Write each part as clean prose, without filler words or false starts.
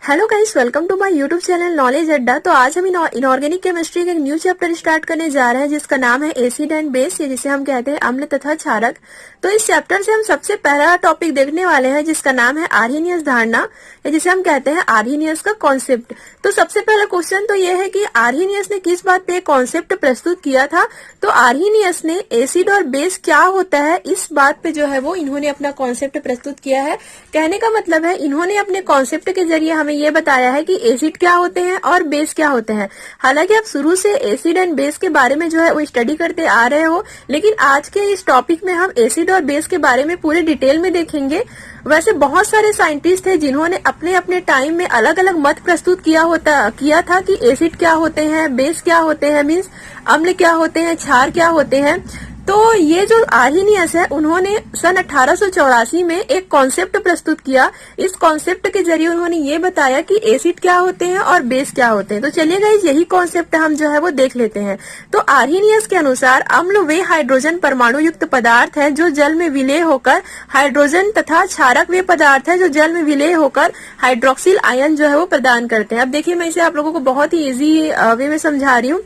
Hello guys, welcome to my YouTube channel knowledge Adda. तो आज हम इनऑर्गेनिक केमिस्ट्री का एक न्यू चैप्टर स्टार्ट करने जा रहे हैं जिसका नाम है एसिड एंड बेस, या जिसे हम कहते हैं अम्ल तथा क्षारक। तो इस चैप्टर से हम सबसे पहला टॉपिक देखने वाले हैं जिसका नाम है आर्हेनियस धारणा, या जिसे हम कहते हैं आर्हेनियस का कॉन्सेप्ट। तो सबसे पहला क्वेश्चन तो ये है कि आर्हेनियस ने किस बात पे कॉन्सेप्ट प्रस्तुत किया था। तो आर्हेनियस ने एसिड और बेस क्या होता है इस बात पे जो है वो इन्होंने अपना कॉन्सेप्ट प्रस्तुत किया है। कहने का मतलब है इन्होंने अपने कॉन्सेप्ट के जरिए हमें ये बताया है कि एसिड क्या होते हैं और बेस क्या होते हैं। हालांकि आप शुरू से एसिड एंड बेस के बारे में जो है वो स्टडी करते आ रहे हो, लेकिन आज के इस टॉपिक में हम एसिड और बेस के बारे में पूरे डिटेल में देखेंगे। वैसे बहुत सारे साइंटिस्ट हैं जिन्होंने अपने अपने टाइम में अलग अलग मत प्रस्तुत किया था कि एसिड क्या होते हैं, बेस क्या होते हैं, मीन्स अम्ल क्या होते हैं, क्षार क्या होते हैं। तो ये जो आर्हेनियस है उन्होंने सन 1884 में एक कॉन्सेप्ट प्रस्तुत किया। इस कॉन्सेप्ट के जरिए उन्होंने ये बताया कि एसिड क्या होते हैं और बेस क्या होते हैं। तो चलिए गाइस, यही कॉन्सेप्ट हम जो है वो देख लेते हैं। तो आर्हेनियस के अनुसार अम्ल वे हाइड्रोजन परमाणु युक्त पदार्थ है जो जल में विलय होकर हाइड्रोजन, तथा क्षारक वे पदार्थ है जो जल में विलय होकर हाइड्रोक्सिल आयन जो है वो प्रदान करते हैं। अब देखिए, मैं इसे आप लोगों को बहुत ही इजी वे में समझा रही हूँ।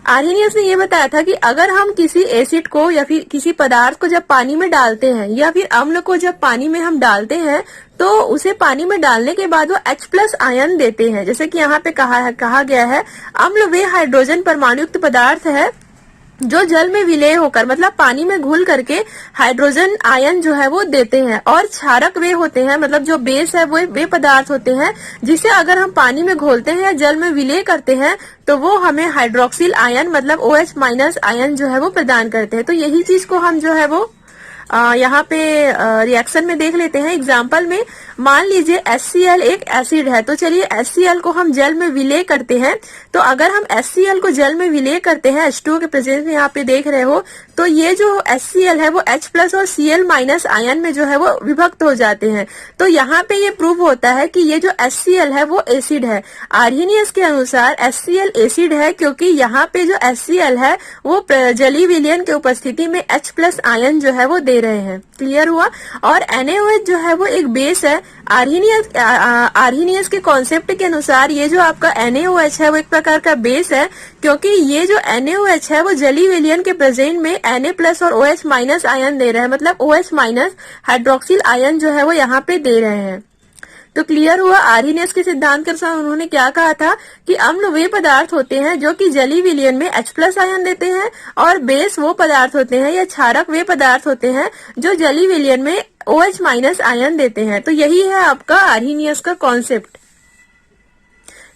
आर्हेनियस ने ये बताया था कि अगर हम किसी एसिड को या फिर किसी पदार्थ को जब पानी में डालते हैं, या फिर अम्ल को जब पानी में हम डालते हैं, तो उसे पानी में डालने के बाद वो H+ आयन देते हैं। जैसे कि यहाँ पे कहा गया है अम्ल वे हाइड्रोजन परमाणु युक्त पदार्थ है जो जल में विलय होकर, मतलब पानी में घुल करके हाइड्रोजन आयन जो है वो देते हैं। और क्षारक वे होते हैं, मतलब जो बेस है वो वे पदार्थ होते हैं जिसे अगर हम पानी में घोलते हैं या जल में विलय करते हैं तो वो हमें हाइड्रोक्सिल आयन, मतलब OH- आयन जो है वो प्रदान करते हैं। तो यही चीज को हम जो है वो यहाँ पे रिएक्शन में देख लेते हैं। एग्जाम्पल में मान लीजिए HCl एक एसिड है, तो चलिए HCl को हम जल में विलय करते हैं। तो अगर हम HCl को जल में विलय करते हैं, H2O के प्रेजेंस में यहाँ पे देख रहे हो, तो ये जो HCl है वो H+ और Cl- आयन में जो है वो विभक्त हो जाते हैं। तो यहाँ पे ये प्रूव होता है कि ये जो HCl है वो एसिड है। आर्हेनियस के अनुसार HCl एसिड है क्योंकि यहाँ पे जो HCl है वो जलीय विलयन के उपस्थिति में H+ आयन जो है वो दे रहे हैं। क्लियर हुआ। और NaOH जो है वो एक बेस है। आर्हेनियस के कॉन्सेप्ट के अनुसार ये जो आपका NaOH है वो एक प्रकार का बेस है, क्योंकि ये जो NaOH है वो जलीय विलयन के प्रेजेंट में Na+ और OH- आयन दे रहे हैं, मतलब OH- हाइड्रोक्सिल आयन जो है वो यहाँ पे दे रहे हैं। तो क्लियर हुआ। आर्हेनियस के सिद्धांत के अनुसार उन्होंने क्या कहा था कि अम्ल वे पदार्थ होते हैं जो कि जलीय विलयन में H+ आयन देते हैं, और बेस वो पदार्थ होते हैं या क्षारक वे पदार्थ होते हैं जो जलीय विलयन में OH- आयन देते हैं। तो यही है आपका आर्हेनियस का कॉन्सेप्ट।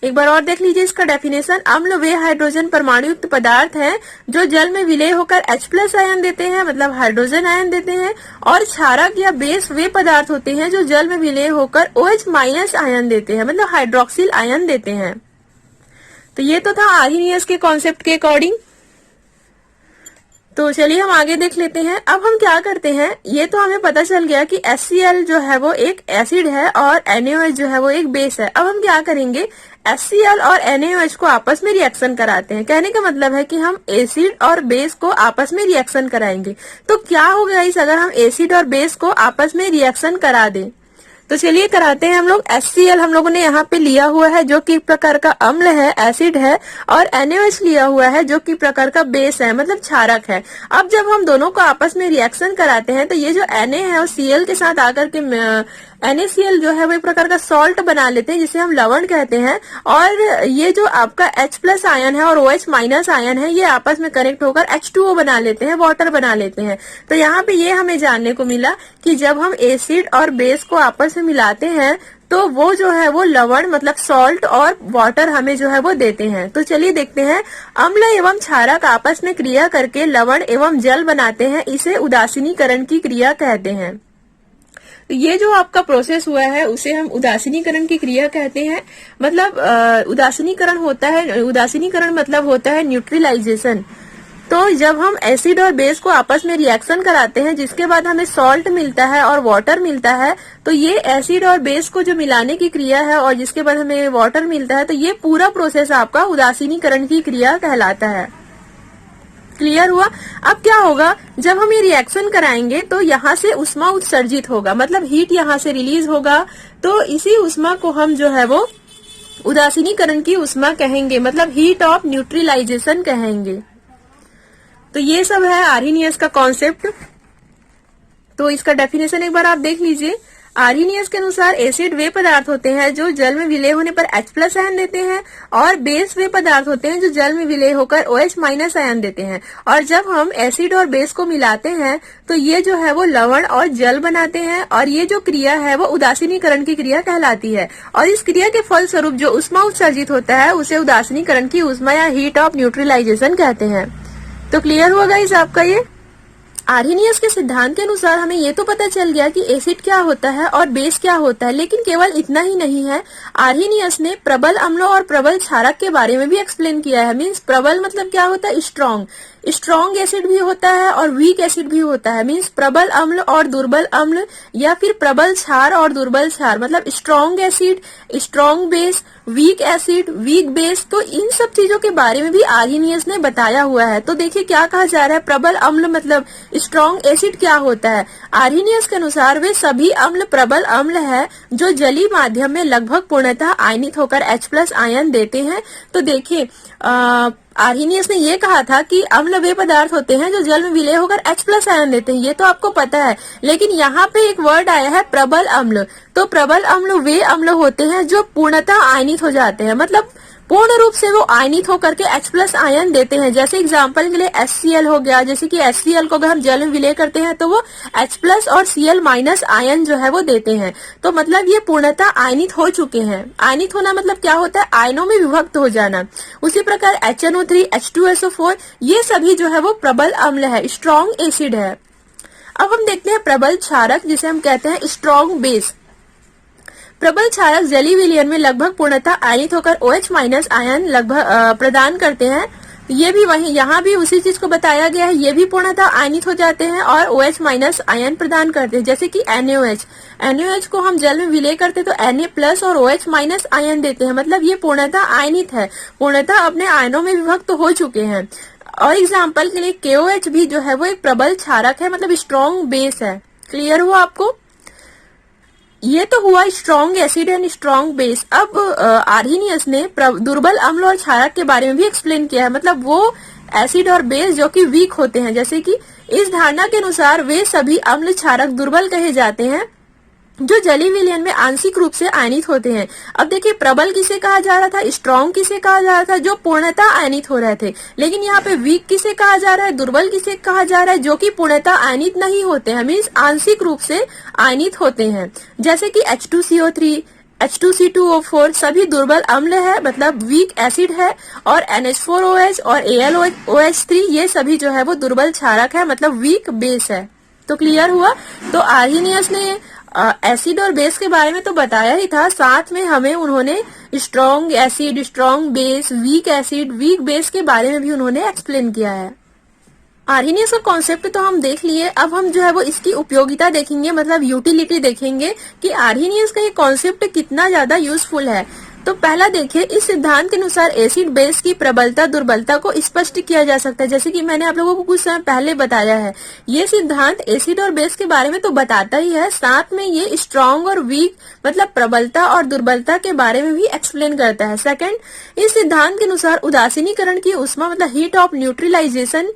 एक बार और देख लीजिए इसका डेफिनेशन। अम्ल वे हाइड्रोजन परमाणु युक्त पदार्थ हैं जो जल में विलय होकर H+ आयन देते हैं, मतलब हाइड्रोजन आयन देते हैं, और क्षारक या बेस वे पदार्थ होते हैं जो जल में विलय होकर OH- आयन देते हैं, मतलब हाइड्रोक्सिल आयन देते हैं। तो ये तो था आर्हेनियस के कॉन्सेप्ट के अकॉर्डिंग। तो चलिए हम आगे देख लेते हैं। अब हम क्या करते हैं, ये तो हमें पता चल गया कि HCl जो है वो एक एसिड है और NaOH जो है वो एक बेस है। अब हम क्या करेंगे, HCl और NaOH को आपस में रिएक्शन कराते हैं। कहने का मतलब है कि हम एसिड और बेस को आपस में रिएक्शन कराएंगे। तो क्या होगा इस अगर हम एसिड और बेस को आपस में रिएक्शन करा दें। तो चलिए कराते हैं हम लोग। HCl हम लोगों ने यहाँ पे लिया हुआ है जो कि एक प्रकार का अम्ल है, एसिड है, और NaOH लिया हुआ है जो कि प्रकार का बेस है, मतलब क्षारक है। अब जब हम दोनों को आपस में रिएक्शन कराते हैं तो ये जो Na है और Cl के साथ आकर के NaCl जो है वो एक प्रकार का सॉल्ट बना लेते हैं जिसे हम लवण कहते हैं, और ये जो आपका H+ आयन है और OH- आयन है ये आपस में कनेक्ट होकर H2O बना लेते हैं, वाटर बना लेते हैं। तो यहाँ पे ये हमें जानने को मिला कि जब हम एसिड और बेस को आपस में मिलाते हैं तो वो जो है वो लवण, मतलब सॉल्ट और वाटर हमें जो है वो देते हैं। तो चलिए देखते हैं। अम्ल एवं क्षारक आपस में क्रिया करके लवण एवं जल बनाते हैं, इसे उदासीनीकरण की क्रिया कहते हैं। तो ये जो आपका प्रोसेस हुआ है उसे हम उदासीनीकरण की क्रिया कहते हैं। मतलब उदासीनीकरण मतलब होता है न्यूट्रलाइजेशन। तो जब हम एसिड और बेस को आपस में रिएक्शन कराते हैं जिसके बाद हमें सॉल्ट मिलता है और वाटर मिलता है, तो ये एसिड और बेस को जो मिलाने की क्रिया है और जिसके बाद हमें वाटर मिलता है, तो ये पूरा प्रोसेस आपका उदासीनीकरण की क्रिया कहलाता है। क्लियर हुआ। अब क्या होगा, जब हम ये रिएक्शन कराएंगे तो यहाँ से उष्मा उत्सर्जित होगा, मतलब हीट यहाँ से रिलीज होगा, तो इसी उष्मा को हम जो है वो उदासीनीकरण की उष्मा कहेंगे, मतलब हीट ऑफ न्यूट्रलाइजेशन कहेंगे। तो ये सब है आर्हीनियस का कॉन्सेप्ट। तो इसका डेफिनेशन एक बार आप देख लीजिए। आर्हीनियस के अनुसार एसिड वे पदार्थ होते हैं जो जल में विलय होने पर H+ आयन देते हैं, और बेस वे पदार्थ होते हैं जो जल में विलय होकर OH- आयन देते हैं। और जब हम एसिड और बेस को मिलाते हैं तो ये जो है वो लवण और जल बनाते हैं, और ये जो क्रिया है वो उदासीनीकरण की क्रिया कहलाती है। और इस क्रिया के फलस्वरूप जो उष्मा उत्सर्जित होता है उसे उदासीनीकरण की उष्मा या हीट ऑफ न्यूट्रलाइजेशन कहते हैं। तो क्लियर हुआ गाइस आपका ये। आर्हीनियस के सिद्धांत के अनुसार हमें ये तो पता चल गया कि एसिड क्या होता है और बेस क्या होता है, लेकिन केवल इतना ही नहीं है। आर्हीनियस ने प्रबल अम्लों और प्रबल क्षारक के बारे में भी एक्सप्लेन किया है। मींस प्रबल मतलब क्या होता है, स्ट्रॉन्ग एसिड भी होता है और वीक एसिड भी होता है। मींस प्रबल अम्ल और दुर्बल अम्ल, या फिर प्रबल क्षार और दुर्बल क्षार, मतलब strong acid, strong base, weak acid, weak base. तो इन सब चीजों के बारे में भी आर्हीनियस ने बताया हुआ है। तो देखिए क्या कहा जा रहा है, प्रबल अम्ल मतलब स्ट्रॉन्ग एसिड क्या होता है। आर्हीनियस के अनुसार वे सभी अम्ल प्रबल अम्ल है जो जलीय माध्यम में लगभग पूर्णतः आयनित होकर H+ आयन देते हैं। तो देखिए आर्हीनियस ने ये कहा था कि अम्ल वे पदार्थ होते हैं जो जल में विलय होकर H+ आयन देते हैं, ये तो आपको पता है। लेकिन यहाँ पे एक वर्ड आया है प्रबल अम्ल। तो प्रबल अम्ल वे अम्ल होते हैं जो पूर्णतः आयनित हो जाते हैं, मतलब पूर्ण रूप से वो आयनित होकर के H+ आयन देते हैं। जैसे एग्जांपल के लिए HCl हो गया, जैसे कि HCl को अगर हम जल में विलय करते हैं तो वो H+ और Cl- आयन जो है वो देते हैं। तो मतलब ये पूर्णतः आयनित हो चुके हैं। आयनित होना मतलब क्या होता है, आयनों में विभक्त हो जाना। उसी प्रकार HNO3, H2SO4 ये सभी जो है वो प्रबल अम्ल है, स्ट्रॉन्ग एसिड है। अब हम देखते हैं प्रबल क्षारक, जिसे हम कहते हैं स्ट्रॉन्ग बेस। प्रबल क्षारक जलीय विलयन में लगभग पूर्णतः आयनित होकर OH- आयन लगभग प्रदान करते हैं। ये भी वही, यहाँ भी उसी चीज को बताया गया है। ये भी पूर्णतः आयनित हो जाते हैं और OH- आयन प्रदान करते हैं। जैसे कि NaOH को हम जल में विलय करते हैं तो Na+ और OH- आयन देते हैं, मतलब ये पूर्णतः आयनित है, पूर्णतः अपने आयनों में विभक्त हो चुके हैं। और एग्जाम्पल के लिए KOH भी जो है वो एक प्रबल क्षारक है, मतलब स्ट्रॉन्ग बेस है। क्लियर हुआ आपको। ये तो हुआ strong acid and strong base. अब आर्हीनियस ने दुर्बल अम्ल और क्षारक के बारे में भी एक्सप्लेन किया है, मतलब वो एसिड और बेस जो कि वीक होते हैं। जैसे कि इस धारणा के अनुसार वे सभी अम्ल क्षारक दुर्बल कहे जाते हैं जो जलीय विलयन में आंशिक रूप से आयनित होते हैं। अब देखिए प्रबल किसे कहा जा रहा था, स्ट्रॉन्ग किसे कहा जा रहा था, जो पूर्णतः आयनित हो रहे थे। लेकिन यहाँ पे वीक किसे कहा जा रहा है, दुर्बल किसे कहा जा रहा है, जो कि पूर्णतः आयनित नहीं होते हैं, मीन्स आंशिक रूप से आयनित होते हैं। जैसे कि H2CO3, H2C2O4 सभी दुर्बल अम्ल है, मतलब वीक एसिड है। और NH4OH और AlOH3 ये सभी जो है वो दुर्बल क्षारक है, मतलब वीक बेस है। तो क्लियर हुआ। तो आर्हीनियस ने एसिड और बेस के बारे में तो बताया ही था, साथ में हमें उन्होंने strong acid, strong base, weak acid, weak base के बारे में भी उन्होंने एक्सप्लेन किया है। आर्हीनियस का कॉन्सेप्ट तो हम देख लिए। अब हम जो है वो इसकी उपयोगिता देखेंगे, मतलब यूटिलिटी देखेंगे कि आर्हीनियस का ये कॉन्सेप्ट कितना ज्यादा यूजफुल है। तो पहला देखिए, इस सिद्धांत के अनुसार एसिड बेस की प्रबलता दुर्बलता को स्पष्ट किया जा सकता है, जैसे कि मैंने आप लोगों को कुछ समय पहले बताया है। ये सिद्धांत एसिड और बेस के बारे में तो बताता ही है, साथ में ये स्ट्रॉन्ग और वीक मतलब प्रबलता और दुर्बलता के बारे में भी एक्सप्लेन करता है। सेकंड, इस सिद्धांत के अनुसार उदासीनीकरण की उष्मा मतलब हीट ऑफ न्यूट्रलाइजेशन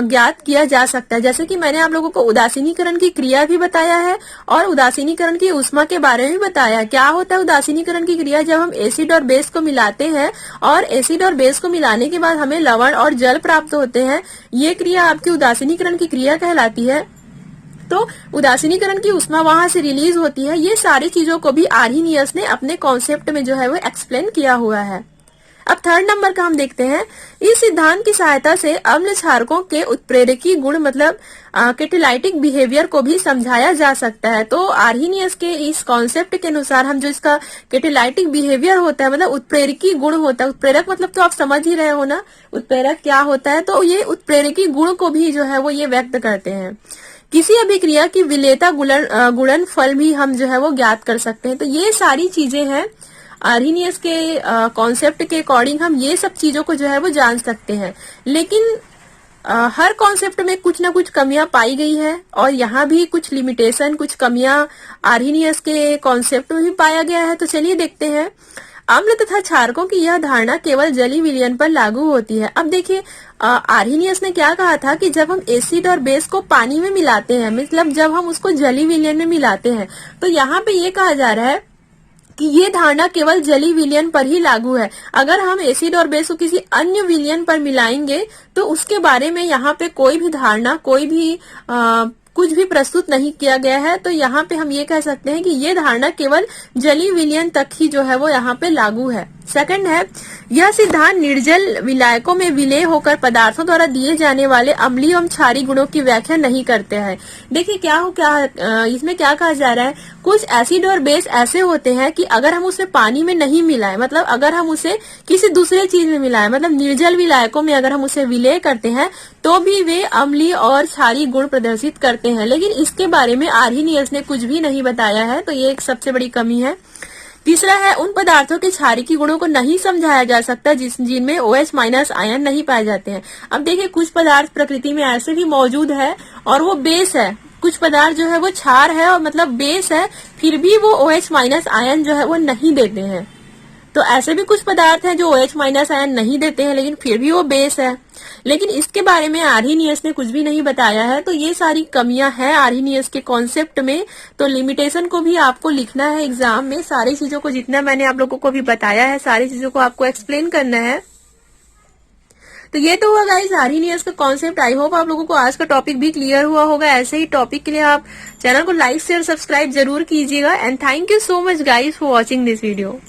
ज्ञात किया जा सकता है। जैसे कि मैंने आप लोगों को उदासीनीकरण की क्रिया भी बताया है और उदासीनीकरण की उष्मा के बारे में भी बताया है। क्या होता है उदासीनीकरण की क्रिया, जब हम एसिड और बेस को मिलाते हैं और एसिड और बेस को मिलाने के बाद हमें लवण और जल प्राप्त होते हैं, ये क्रिया आपकी उदासीनीकरण की क्रिया कहलाती है। तो उदासीनीकरण की उष्मा वहां से रिलीज होती है। ये सारी चीजों को भी आर्हीनियस ने अपने कॉन्सेप्ट में जो है वो एक्सप्लेन किया हुआ है। अब थर्ड नंबर का हम देखते हैं, इस सिद्धांत की सहायता से अम्ल क्षारकों के उत्प्रेरकी गुण मतलब कैटालाइटिक बिहेवियर को भी समझाया जा सकता है। तो आर्हीनियस के इस कॉन्सेप्ट के अनुसार हम जो इसका कैटालाइटिक बिहेवियर होता है, मतलब उत्प्रेरकी गुण होता है, उत्प्रेरक मतलब तो आप समझ ही रहे हो ना उत्प्रेरक क्या होता है, तो ये उत्प्रेरकी गुण को भी जो है वो ये व्यक्त करते हैं। किसी अभिक्रिया की विलेयता गुणन फल भी हम जो है वो ज्ञात कर सकते हैं। तो ये सारी चीजें हैं आर्हीनियस के कॉन्सेप्ट के अकॉर्डिंग, हम ये सब चीजों को जो है वो जान सकते हैं। लेकिन हर कॉन्सेप्ट में कुछ ना कुछ कमियां पाई गई है और यहाँ भी कुछ लिमिटेशन, कुछ कमियां आर्हीनियस के कॉन्सेप्ट में भी पाया गया है। तो चलिए देखते हैं। अम्ल तथा क्षारकों की यह धारणा केवल जलीय विलयन पर लागू होती है। अब देखिए आर्हीनियस ने क्या कहा था कि जब हम एसिड और बेस को पानी में मिलाते हैं, मतलब जब हम उसको जलीय विलयन में मिलाते हैं, तो यहाँ पे ये कहा जा रहा है कि ये धारणा केवल जलीय विलयन पर ही लागू है। अगर हम एसिड और बेस को किसी अन्य विलयन पर मिलाएंगे तो उसके बारे में यहाँ पे कोई भी धारणा, कोई भी कुछ भी प्रस्तुत नहीं किया गया है। तो यहाँ पे हम ये कह सकते हैं कि ये धारणा केवल जलीय विलयन तक ही जो है वो यहाँ पे लागू है। सेकंड है, यह सिद्धांत निर्जल विलायकों में विलय होकर पदार्थों द्वारा दिए जाने वाले अम्लीय एवं क्षारीय गुणों की व्याख्या नहीं करते हैं। देखिए क्या इसमें क्या कहा जा रहा है, कुछ एसिड और बेस ऐसे होते हैं कि अगर हम उसे पानी में नहीं मिलाएं, मतलब अगर हम उसे किसी दूसरे चीज में मिलाएं, मतलब निर्जल विलायकों में अगर हम उसे विलय करते हैं तो भी वे अम्लीय और क्षारीय गुण प्रदर्शित करते हैं। लेकिन इसके बारे में आर्हीनियस ने कुछ भी नहीं बताया है, तो ये एक सबसे बड़ी कमी है। तीसरा है, उन पदार्थों के क्षारीय गुणों को नहीं समझाया जा सकता जिनमें OH- आयन नहीं पाए जाते हैं। अब देखिए कुछ पदार्थ प्रकृति में ऐसे भी मौजूद है और वो बेस है, कुछ पदार्थ जो है वो क्षार है और मतलब बेस है, फिर भी वो OH- आयन जो है वो नहीं देते हैं। तो ऐसे भी कुछ पदार्थ हैं जो OH- आयन नहीं देते हैं लेकिन फिर भी वो बेस है। लेकिन इसके बारे में आर्हीनियस ने कुछ भी नहीं बताया है। तो ये सारी कमियां हैं आर्हीनियस के कॉन्सेप्ट में। तो लिमिटेशन को भी आपको लिखना है एग्जाम में, सारी चीजों को जितना मैंने आप लोगों को भी बताया है सारी चीजों को आपको एक्सप्लेन करना है। तो ये तो हुआ गाइस आर्हीनियस का कॉन्सेप्ट। आई होप आप लोगों को आज का टॉपिक भी क्लियर हुआ होगा। ऐसे ही टॉपिक के लिए आप चैनल को लाइक शेयर सब्सक्राइब जरूर कीजिएगा। And thank you so much guys for watching this video.